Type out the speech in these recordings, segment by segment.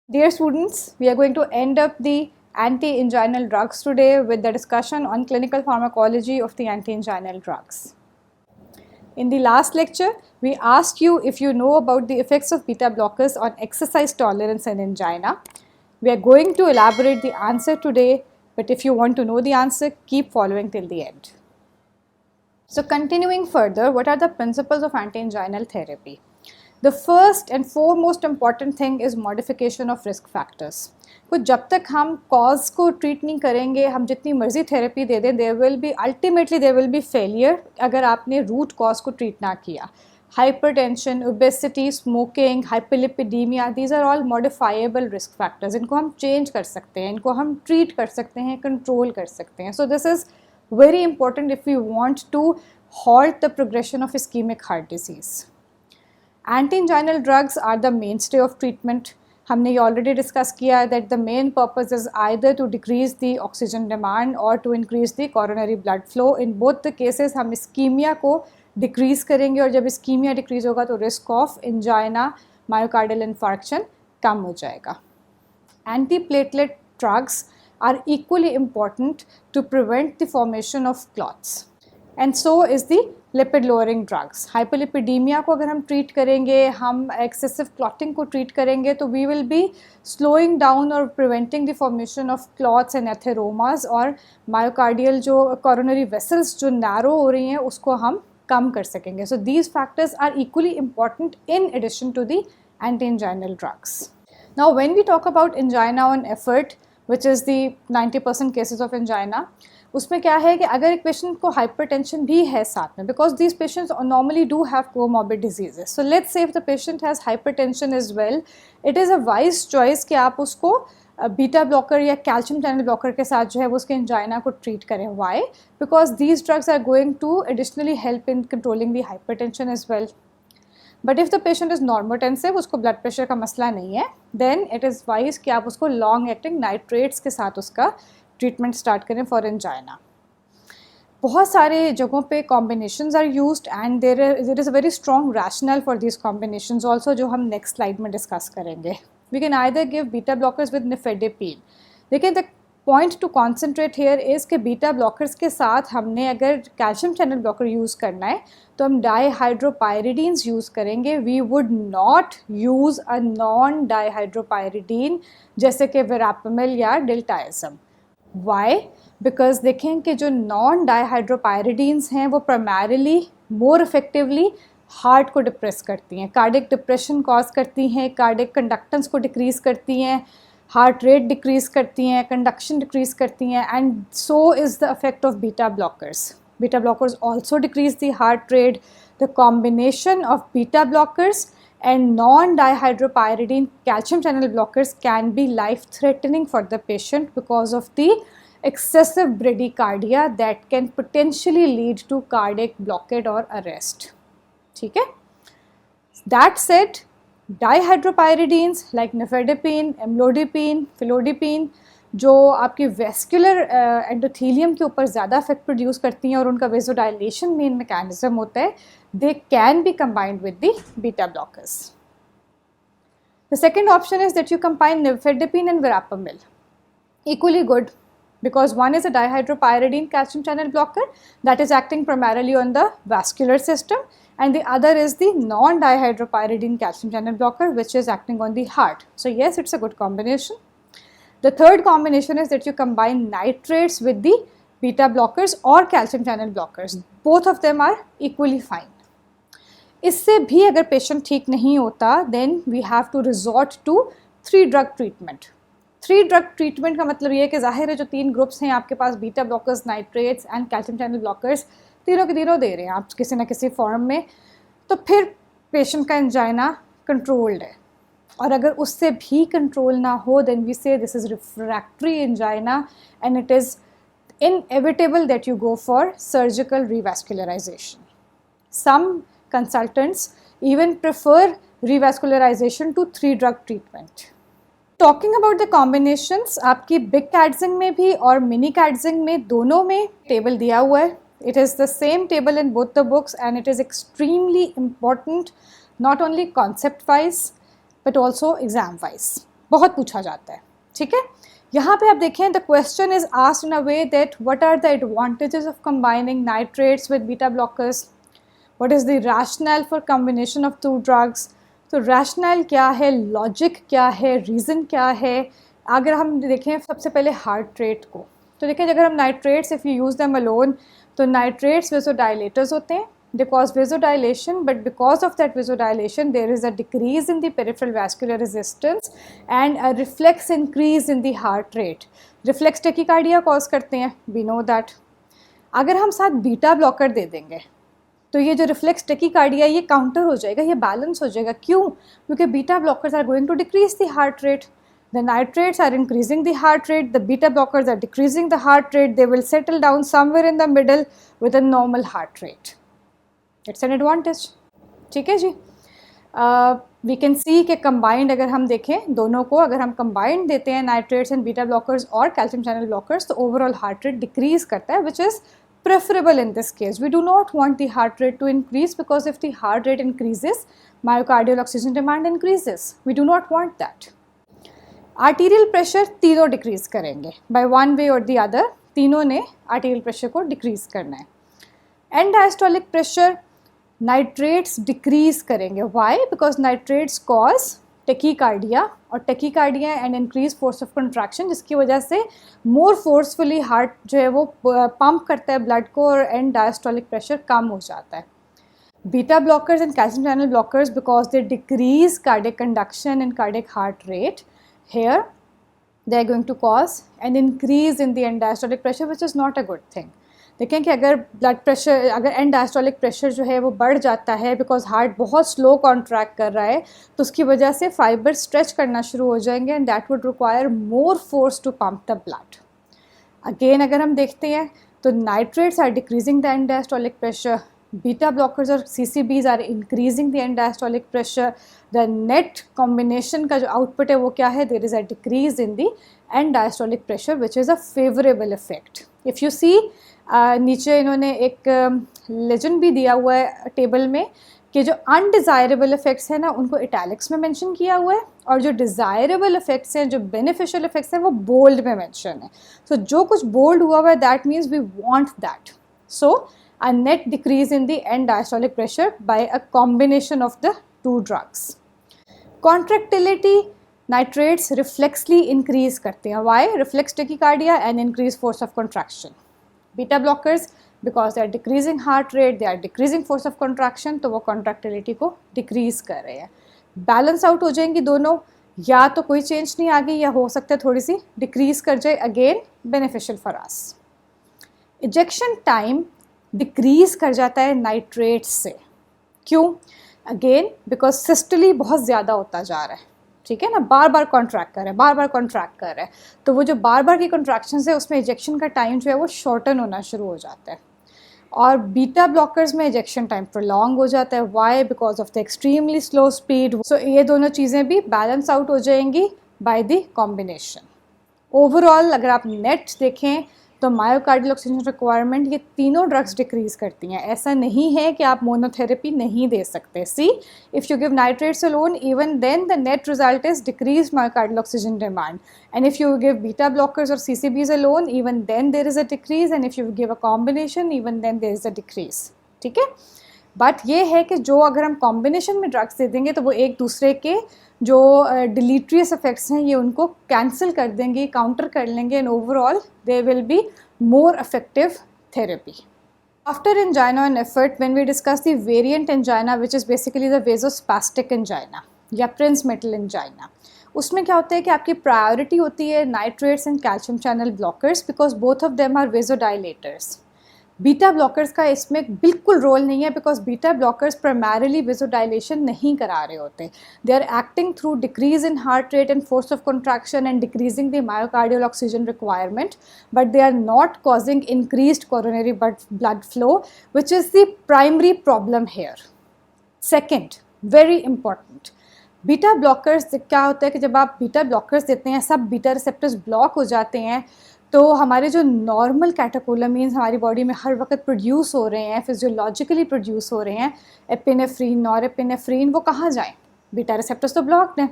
Dear students, we are going to end up the anti-inguinal drugs today with the discussion on clinical pharmacology of the anti-inguinal drugs. In the last lecture, we asked you if you know about the effects of beta blockers on exercise tolerance and angina. We are going to elaborate the answer today, but if you want to know the answer, keep following till the end. So continuing further, what are the principles of anti-inguinal therapy? The first and foremost important thing is modification of risk factors. कुछ जब तक हम cause को treat नहीं करेंगे, हम जितनी मर्जी थेरेपी दे दें, देयर विल बी फेलियर अगर आपने रूट कॉज को ट्रीट ना किया. Hypertension, obesity, smoking, hyperlipidaemia, these are all modifiable risk factors. इनको हम चेंज कर सकते हैं, इनको हम ट्रीट कर सकते हैं, कंट्रोल कर सकते हैं. सो this is very important if we want to halt the progression of ischemic heart disease. Anti-inguinal drugs are the mainstay of treatment. हमने ये already discuss किया है that the main purpose is either to decrease the oxygen demand or to increase the coronary blood flow. In both the cases हम ischemia को decrease करेंगे और जब ischemia decrease होगा तो risk of angina, myocardial infarction कम हो जाएगा. Antiplatelet drugs are equally important to prevent the formation of clots. And so is the lipid lowering drugs. Hyperlipidemia को अगर हम treat करेंगे, हम excessive clotting को treat करेंगे तो we will be slowing down or preventing the formation of clots and atheromas और myocardial जो coronary vessels जो narrow हो रही हैं उसको हम कम कर सकेंगे. So these factors are equally important in addition to the anti-inguinal drugs. Now when we talk about angina on effort, which is the 90% cases of angina, उसमें क्या है कि अगर एक पेशेंट को हाइपरटेंशन भी है साथ में, because these patients normally do have comorbid diseases. So let's say if the patient has hypertension as well, it is a wise choice कि आप उसको बीटा ब्लॉकर या कैल्शियम चैनल ब्लॉकर के साथ जो है वो उसके एंजाइना को ट्रीट करें. Why? Because these drugs are going to additionally help in controlling the hypertension as well. But if the patient is normotensive, उसको ब्लड प्रेशर का मसला नहीं है, देन इट इज़ वाइज कि आप उसको लॉन्ग एक्टिंग नाइट्रेट्स के साथ उसका ट्रीटमेंट स्टार्ट करें फॉर एंजाइना. बहुत सारे जगहों पे combinations are used and there is a very strong rational for these combinations also, जो हम नेक्स्ट स्लाइड में डिस्कस करेंगे. We can either give beta blockers with nifedipine. देखिए the point to concentrate here is कि beta blockers के साथ हमने अगर कैल्शियम चैनल ब्लॉकर यूज़ करना है तो हम डाईहाइड्रोपायरिडीन्स यूज़ करेंगे. We would not use a non dihydropyridine जैसे कि वेरापेमिल या डिल्टाइज़म. वाई? बिकॉज देखें कि जो नॉन डाईहाइड्रोपायरिडीन्स हैं वो प्राइमरीली मोर इफेक्टिवली हार्ट को डिप्रेस करती हैं, कार्डिक डिप्रेशन कॉज करती हैं, कार्डिक कंडक्टेंस को डिक्रीज़ करती हैं, हार्ट रेट डिक्रीज़ करती हैं, कंडक्शन डिक्रीज़ करती हैं. And so is the effect of beta blockers. Beta blockers also decrease the heart rate. The combination of beta blockers and non-dihydropyridine calcium channel blockers can be life-threatening for the patient because of the excessive bradycardia that can potentially lead to cardiac blockade or arrest. ठीक है? That said, dihydropyridines like nifedipine, amlodipine, felodipine जो आपकी vascular endothelium के ऊपर ज़्यादा effect produce करती हैं और उनका वेजोडाइलेशन मेन मैकेनिज्म होता है, they can be combined with the beta blockers. The second option is that you combine nifedipine and verapamil. Equally good because one is a dihydropyridine calcium channel blocker that is acting primarily on the vascular system and the other is the non-dihydropyridine calcium channel blocker which is acting on the heart. So yes, it's a good combination. The third combination is that you combine nitrates with the beta blockers or calcium channel blockers. Both of them are equally fine. इससे भी अगर patient ठीक नहीं होता then we have to resort to 3 drug treatment. 3 drug treatment का मतलब ये है कि जाहिर है जो 3 ग्रुप्स हैं आपके पास, beta blockers, nitrates and calcium channel blockers, तीनों के तीनों दे रहे हैं आप किसी ना किसी फॉर्म में, तो फिर पेशेंट का एंजाइना कंट्रोल्ड है. और अगर उससे भी कंट्रोल ना हो देन वी से this is refractory angina and it is inevitable that you go for surgical revascularization. Some consultants even prefer revascularization to 3 drug treatment. Talking about the combinations, आपकी big कैडजिंग में भी और मिनी कैडजिंग में दोनों में टेबल दिया हुआ है. It is the same table in both the books and it is extremely important not only concept wise but also exam wise. बहुत पूछा जाता है, ठीक है। यहाँ पे आप देखें the question is asked in a way that what are the advantages of combining nitrates with beta blockers, what is the rational for combination of 2 drugs. तो रैशनल क्या है, लॉजिक क्या है, रीज़न क्या है। अगर हम देखें सबसे पहले हार्ट रेट को, तो देखें अगर हम nitrates if you use them alone, तो नाइट्रेट्स वेसोडाइलेटर्स होते हैं, they cause vasodilation, but because of that vasodilation there is a decrease in the peripheral vascular resistance and a reflex increase in the heart rate. Reflex tachycardia cause करते हैं, we know that. अगर हम साथ beta blocker दे देंगे तो ये जो reflex tachycardia ये काउंटर हो जाएगा, ये बैलेंस हो जाएगा। क्यों? क्योंकि beta blockers are going to decrease the heart rate, the nitrates are increasing the heart rate, the beta blockers are decreasing the heart rate, they will settle down somewhere in the middle with a normal heart rate. It's an advantage, ठीक है जी। We can see कि combined अगर हम देखें दोनों को, अगर हम कंबाइंड देते हैं नाइट्रेट्स एंड बीटा ब्लॉकर्स और कैल्शियम चैनल ब्लॉकर्स, तो ओवरऑल हार्ट रेट डिक्रीज करता है, which is preferable in this case. We do not want the heart rate to increase, because if the heart rate increases, myocardial oxygen demand increases. We do not want that. Arterial pressure तीनों decrease करेंगे by one way और the other, तीनों ने arterial pressure को decrease करना है। End diastolic pressure nitrates decrease करेंगे। Why? Because nitrates cause tachycardia, और tachycardia and increase force of contraction, जिसकी वजह से मोर फोर्सफुली हार्ट जो है वो पंप करता है ब्लड को, और एंड डायस्टोलिक प्रेशर कम हो जाता है। Beta blockers and calcium channel blockers, because they decrease cardiac conduction and cardiac heart rate, here they are going to cause an increase in the end diastolic pressure, which is not a good thing. देखें कि अगर blood pressure, अगर and diastolic pressure जो है वो बढ़ जाता है बिकॉज हार्ट बहुत स्लो कॉन्ट्रैक्ट कर रहा है, तो उसकी वजह से फाइबर स्ट्रेच करना शुरू हो जाएंगे and that would require more force to pump the blood. Again अगर हम देखते हैं तो nitrates are decreasing the end diastolic pressure, beta blockers और CCBs are increasing the end diastolic pressure. The net combination का जो आउटपुट है वो क्या है? There is a decrease in the end diastolic pressure which is a favourable effect. If you see नीचे इन्होंने एक लेजेंड भी दिया हुआ है टेबल में कि जो अनडिज़ायरेबल इफेक्ट्स हैं ना उनको इटैलिक्स में मेंशन किया हुआ है, और जो डिज़ायरेबल इफेक्ट्स हैं, जो बेनिफिशियल इफेक्ट्स हैं, वो बोल्ड में मेंशन है। सो जो कुछ बोल्ड हुआ है that means we want that. So a net decrease in the end diastolic pressure by a combination of the two drugs. Contractility, nitrates reflexly increase करते हैं। Why? Reflex tachycardia and increase force of contraction. Beta blockers, because they are decreasing heart rate, they are decreasing force of contraction, तो वो contractility को decrease कर रहे हैं। Balance out हो जाएंगी दोनों, या तो कोई change नहीं आ गई, या हो सकता है थोड़ी सी decrease कर जाए, again beneficial for us. Ejection time decrease कर जाता है नाइट्रेट्स से। क्यों? अगेन बिकॉज सिस्टली बहुत ज़्यादा होता जा रहा है, ठीक है ना, बार बार कॉन्ट्रैक्ट कर रहा है, बार बार कॉन्ट्रैक्ट कर रहा है, तो वो जो बार बार की कॉन्ट्रैक्शन है उसमें इजेक्शन का टाइम जो है वो शॉर्टन होना शुरू हो जाता है। और बीटा ब्लॉकर्स में इजेक्शन टाइम प्रोलॉन्ग हो जाता है। Why? Because of the extremely slow speed. So ये दोनों चीज़ें भी बैलेंस आउट हो जाएंगी बाय द कॉम्बिनेशन। ओवरऑल अगर आप नेट देखें तो मायोकार्डियल ऑक्सीजन रिक्वायरमेंट ये तीनों ड्रग्स डिक्रीज़ करती हैं। ऐसा नहीं है कि आप मोनोथेरेपी नहीं दे सकते। See, if you give nitrates alone, even then the net result is decrease myocardial oxygen demand, and if you give beta blockers और CCBs alone, even then there is a decrease, and if you give a combination, even then there is a decrease, ठीक है। But ये है कि जो अगर हम combination में ड्रग्स दे देंगे तो वो एक दूसरे के जो डिलीट्रियस इफेक्ट्स हैं ये उनको कैंसिल कर देंगे, काउंटर कर लेंगे, and overall they will be more effective therapy. After angina and effort, when we discuss the variant angina which is basically the vasospastic angina या प्रिंस मेटल एंजाइना, उसमें क्या होता है कि आपकी प्रायोरिटी होती है nitrates and calcium channel blockers, because both of them are vasodilators. Beta blockers का इसमें बिल्कुल रोल नहीं है, because beta blockers primarily vasodilation नहीं करा रहे होते। They are acting through decrease in heart rate and force of contraction and decreasing the myocardial oxygen requirement, but they are not causing increased coronary blood flow, which is the primary problem here. Second, very important, beta blockers क्या होता है कि जब आप beta blockers देते हैं, सब beta receptors block हो जाते हैं, तो हमारे जो नॉर्मल कैटेकोलामीन्स हमारी बॉडी में हर वक्त प्रोड्यूस हो रहे हैं, फिजियोलॉजिकली प्रोड्यूस हो रहे हैं, एपिनेफ्रीन, नॉरएपिनेफ्रीन, वो कहाँ जाएं? बीटा रिसेप्टर्स तो ब्लॉक्ड हैं,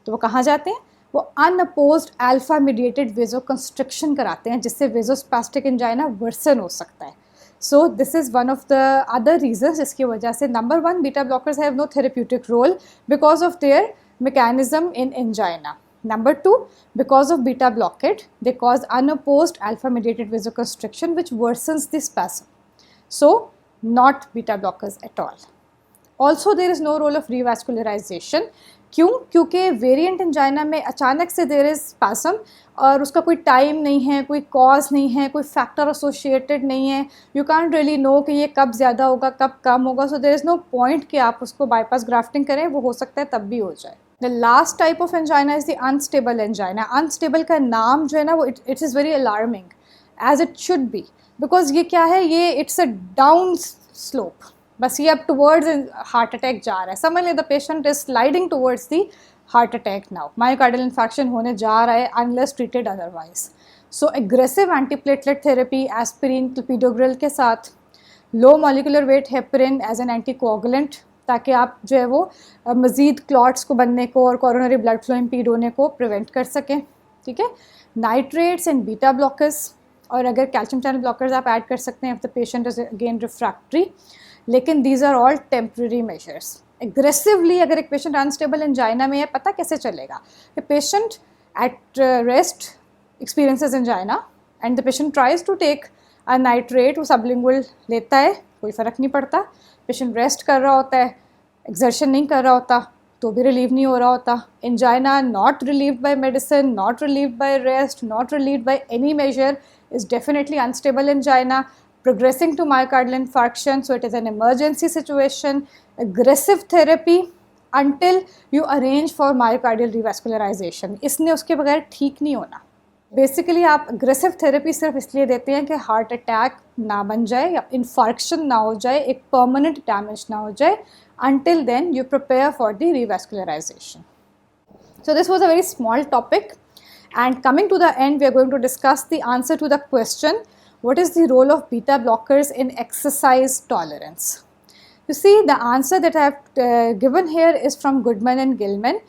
तो वो कहाँ जाते हैं? वो अनअपोज्ड अल्फा मीडिएटेड वेजोकंस्ट्रिक्शन कराते हैं, जिससे वेजोस्पास्टिक एंजाइना वर्सन हो सकता है. So this is one of the other reasons जिसकी वजह से number 1 beta blockers have no therapeutic role because of their mechanism in angina. Number 2, because of beta blockade, they cause unopposed alpha mediated vasoconstriction which worsens the spasm. So, not beta blockers at all. Also, there is no role of revascularization. क्यों? क्योंकि variant angina में अचानक से there is स्पैसम और उसका कोई time नहीं है, कोई कॉज नहीं है, कोई फैक्टर एसोसिएटेड नहीं है. यू कांट रियली नो कि ये कब ज़्यादा होगा, कब कम होगा. सो देर इज़ नो पॉइंट कि आप उसको बाईपास ग्राफ्टिंग करें, वो हो सकता है तब भी हो जाए. The last type of angina is the unstable angina. Unstable का नाम जो है ना वो it is very alarming as it should be, because ये क्या है, ये इट्स अ डाउन स्लोप. बस ये अब टुवर्ड्स हार्ट अटैक जा रहा है. समझ ले the patient is sliding towards the heart attack now. Myocardial infection होने जा रहा है unless treated otherwise. So aggressive antiplatelet therapy aspirin clopidogrel के साथ, low molecular weight heparin as an anticoagulant, ताकि आप जो है वो मज़ीद क्लॉट्स को बनने को और कोरोनरी ब्लड फ्लो इम्पीड होने को प्रिवेंट कर सकें. ठीक है. नाइट्रेट्स एंड बीटा ब्लॉकर्स, और अगर कैल्शियम चैनल ब्लॉकर्स आप ऐड कर सकते हैं if the patient is again refractory. लेकिन these are all temporary measures. Aggressively अगर एक पेशेंट अनस्टेबल एंजाइना में है, पता कैसे चलेगा? The patient at rest experiences angina and the patient tries to take a nitrate, वो सबलिंगुअल लेता है, कोई फ़र्क नहीं पड़ता. पेशेंट रेस्ट कर रहा होता है, एक्सर्शन नहीं कर रहा होता, तो भी रिलीव नहीं हो रहा होता. Angina not relieved by medicine, not relieved by rest, not relieved by any major is definitely unstable angina, progressing to myocardial infarction. So it is an emergency situation. Aggressive therapy until you arrange for myocardial revascularization. इसने उसके बगैर ठीक नहीं होना. Basically आप aggressive therapy सिर्फ इसलिए देते हैं कि हार्ट अटैक ना बन जाए या इन्फार्क्शन ना हो जाए, एक परमानेंट डैमेज ना हो जाए. Until then you prepare for the revascularization. So this was a very small topic. And coming to the end, we are going to discuss the answer to the question, what is the role of beta blockers in exercise tolerance? You see, the answer that I have given here is from Goodman and Gilman.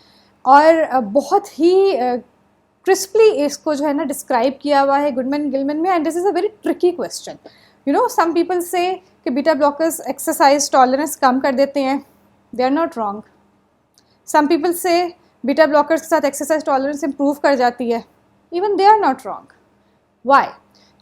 और बहुत ही crisply इसको जो है ना describe किया हुआ है Goodman and Gilman में, and this is a very tricky question. You know, some people say कि beta blockers exercise tolerance कम कर देते हैं. They are not wrong. Some people say beta blockers के साथ एक्सरसाइज टॉलरेंस इम्प्रूव कर जाती है. Even they are not wrong. Why?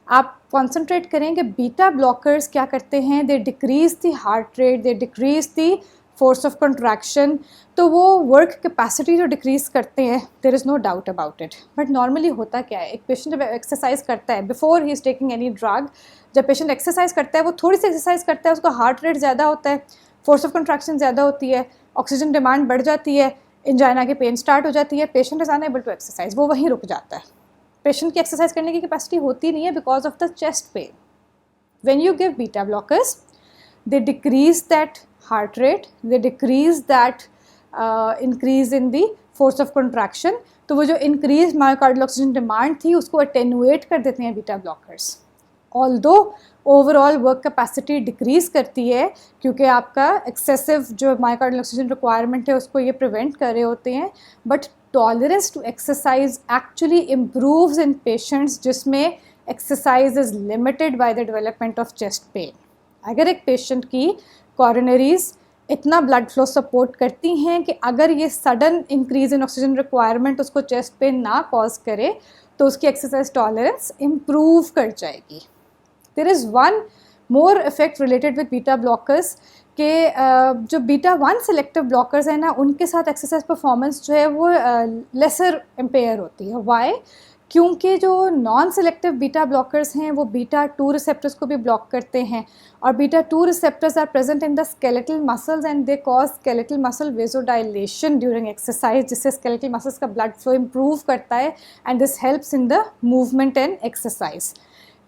आप कॉन्सेंट्रेट करें कि बीटा ब्लॉकर्स क्या करते हैं, they decrease the heart rate, they decrease the force of contraction. तो वो वर्क कैपेसिटी जो डिक्रीज करते हैं, there is no doubt about it. But normally होता क्या है, एक पेशेंट जब एक्सरसाइज करता है before he is taking any drug, जब पेशेंट एक्सरसाइज करता है, वो थोड़ी सी एक्सरसाइज करता है, उसका हार्ट रेट ज़्यादा होता है, फोर्स ऑफ कंट्रैक्शन ज़्यादा होती है, ऑक्सीजन डिमांड बढ़ जाती है, एंजाइना की पेन स्टार्ट हो जाती है, patient is unable to exercise, वो वहीं रुक जाता है. पेशेंट की एक्सरसाइज करने की कैपेसिटी होती नहीं है because of the chest pain. When you give beta blockers, they decrease that heart rate, they decrease that increase in the force of contraction. तो वो जो इंक्रीज मायोकार्डियल ऑक्सीजन डिमांड थी उसको अटेनुएट कर देते हैं beta blockers. Although overall work capacity decrease करती है क्योंकि आपका एक्सेसिव जो मायोकार्डियल ऑक्सीजन रिक्वायरमेंट है उसको ये प्रिवेंट कर रहे होते हैं. But tolerance to exercise actually improves in patients जिसमें exercise is limited by the development of chest pain. अगर एक पेशेंट की कॉरोनरीज इतना ब्लड फ्लो सपोर्ट करती हैं कि अगर ये sudden increase in oxygen requirement उसको चेस्ट पेन ना कॉज करे, तो उसकी एक्सरसाइज टॉलरेंस इम्प्रूव कर जाएगी. There is one more effect related with beta blockers के जो बीटा 1 सेलेक्टिव ब्लॉकर्स हैं ना, उनके साथ एक्सरसाइज परफॉर्मेंस जो है वो लेसर इम्पेयर होती है. वाई? क्योंकि जो नॉन सेलेक्टिव बीटा ब्लॉकर्स हैं वो बीटा 2 रिसेप्टर्स को भी ब्लॉक करते हैं, और beta 2 receptors are present in the skeletal muscles and they cause skeletal muscle vasodilation during exercise, जिससे स्केलेटल मसल्स का ब्लड फ्लो इम्प्रूव करता है and this helps in the movement and exercise.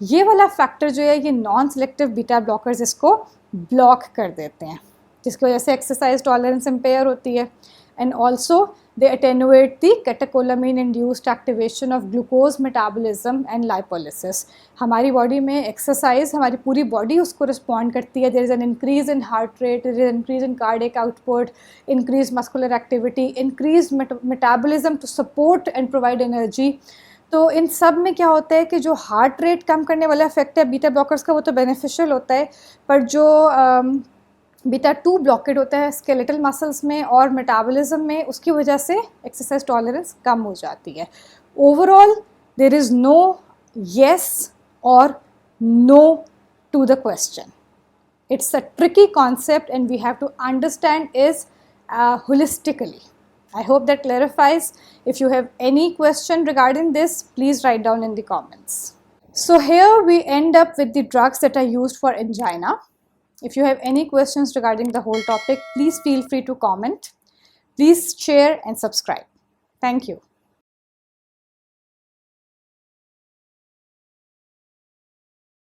ये वाला फैक्टर जो है ये नॉन सेलेक्टिव बीटा ब्लॉकर्स इसको ब्लॉक कर देते हैं, जिसकी वजह से एक्सरसाइज टॉलरेंस इम्पेयर होती है. And also they attenuate the catecholamine induced activation of glucose metabolism and lipolysis. हमारी बॉडी में एक्सरसाइज हमारी पूरी बॉडी उसको रिस्पॉन्ड करती है. There is an increase in heart rate, there is an increase in cardiac output, increase muscular activity, increase metabolism to support and provide energy. तो इन सब में क्या होता है कि जो हार्ट रेट कम करने वाला इफेक्ट है बीटा ब्लॉकर्स का वो तो बेनिफिशियल होता है, पर जो बीटा 2 ब्लॉकेड होता है स्केलेटल मसल्स में और मेटाबॉलिज्म में, उसकी वजह से एक्सरसाइज टॉलरेंस कम हो जाती है. Overall there is no yes और no to the question. It's a tricky concept and we have to understand is holistically. I hope that clarifies. If you have any question regarding this, please write down in the comments. So here we end up with the drugs that are used for angina. If you have any questions regarding the whole topic, please feel free to comment. Please share and subscribe. Thank you.